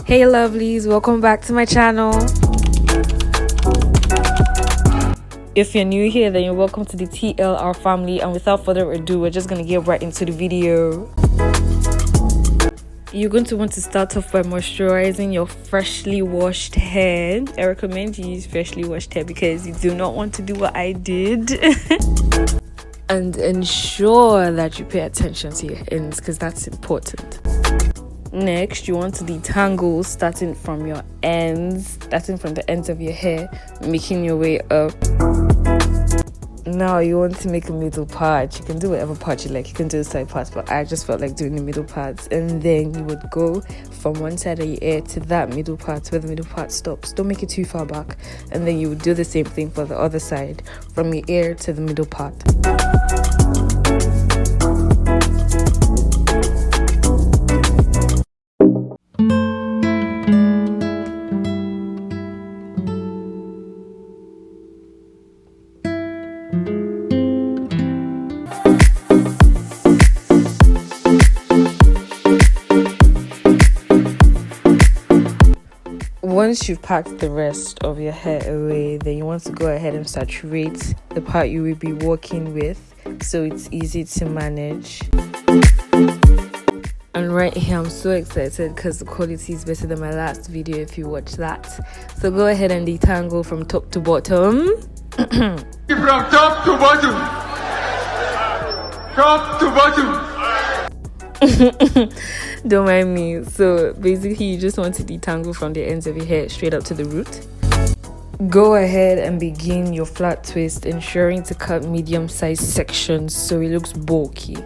Hey lovelies, welcome back to my channel. If you're new here, then you're welcome to the TLR family, and without further ado, we're just gonna get right into the video. You're going to want to start off by moisturizing your freshly washed hair. I recommend you use freshly washed hair because you do not want to do what I did. And ensure that you pay attention to your ends because that's important. Next, you want to detangle starting from the ends of your hair, making your way up. Now you want to make a middle part. You can do whatever part you like. You can do the side parts, but I just felt like doing the middle parts. And then you would go from one side of your hair to that middle part where the middle part stops. Don't make it too far back. And then you would do the same thing for the other side, from your ear to the middle part. Once you've packed the rest of your hair away, then you want to go ahead and saturate the part you will be working with so it's easy to manage. And right here, I'm so excited because the quality is better than my last video if you watch that. So go ahead and detangle from top to bottom. From top to bottom. Top to bottom. Don't mind me. So basically you just want to detangle from the ends of your hair straight up to the root. Go ahead and begin your flat twist, ensuring to cut medium-sized sections so it looks bulky.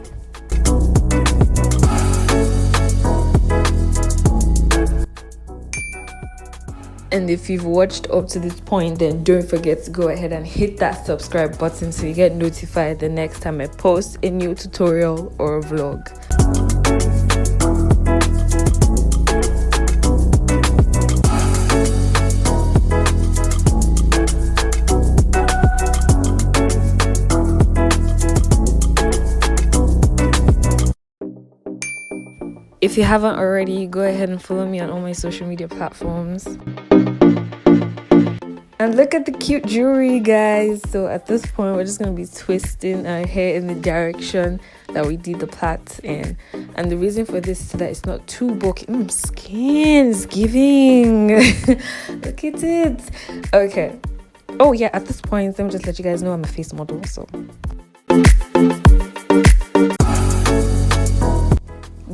And if you've watched up to this point, then don't forget to go ahead and hit that subscribe button so you get notified the next time I post a new tutorial or a vlog. If you haven't already, go ahead and follow me on all my social media platforms. And look at the cute jewelry, guys. So at this point, we're just going to be twisting our hair in the direction that we did the plaits in. And the reason for this is so that it's not too bulky. Skin's giving. Look at it. Okay. Oh yeah, at this point, let me just let you guys know I'm a face model, so...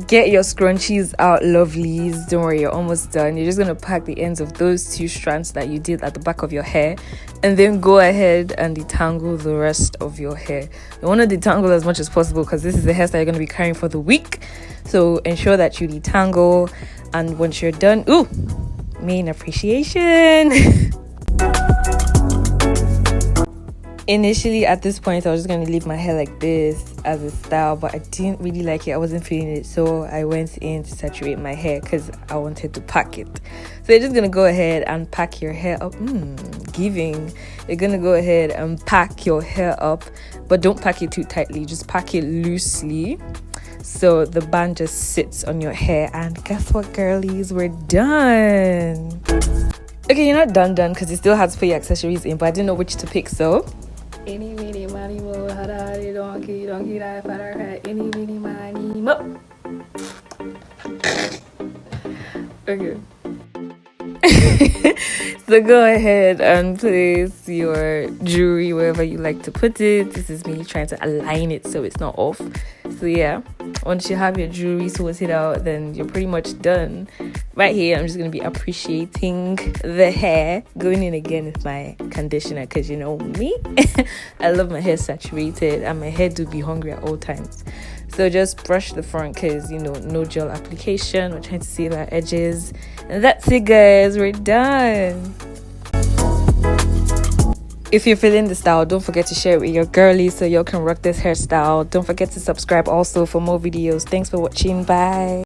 Get your scrunchies out, lovelies. Don't worry, you're almost done. You're just going to pack the ends of those two strands that you did at the back of your hair, and then go ahead and detangle the rest of your hair. You want to detangle as much as possible because this is the hairstyle you're going to be carrying for the week. So ensure that you detangle, and once you're done, main appreciation. Initially, at this point, I was just going to leave my hair like this as a style, but I didn't really like it. I wasn't feeling it, so I went in to saturate my hair because I wanted to pack it. So you're just going to go ahead and pack your hair up. Giving. You're going to go ahead and pack your hair up, but don't pack it too tightly. Just pack it loosely so the band just sits on your hair. And guess what, girlies? We're done. Okay, you're not done because you still have to put your accessories in, but I didn't know which to pick, so... Any, meeny, miny, mo, hadari, donkey, donkey, die, father, any, meeny, miny, mo. Okay. So go ahead and place your jewelry wherever you like to put it. This is me trying to align it so it's not off. So yeah, once you have your jewelry sorted out, then you're pretty much done. Right here, I'm just going to be appreciating the hair. Going in again with my conditioner because you know me. I love my hair saturated and my hair do be hungry at all times. So just brush the front because, you know, no gel application. We're trying to save our edges. And that's it, guys. We're done. If you're feeling the style, don't forget to share it with your girlies so y'all can rock this hairstyle. Don't forget to subscribe also for more videos. Thanks for watching. Bye.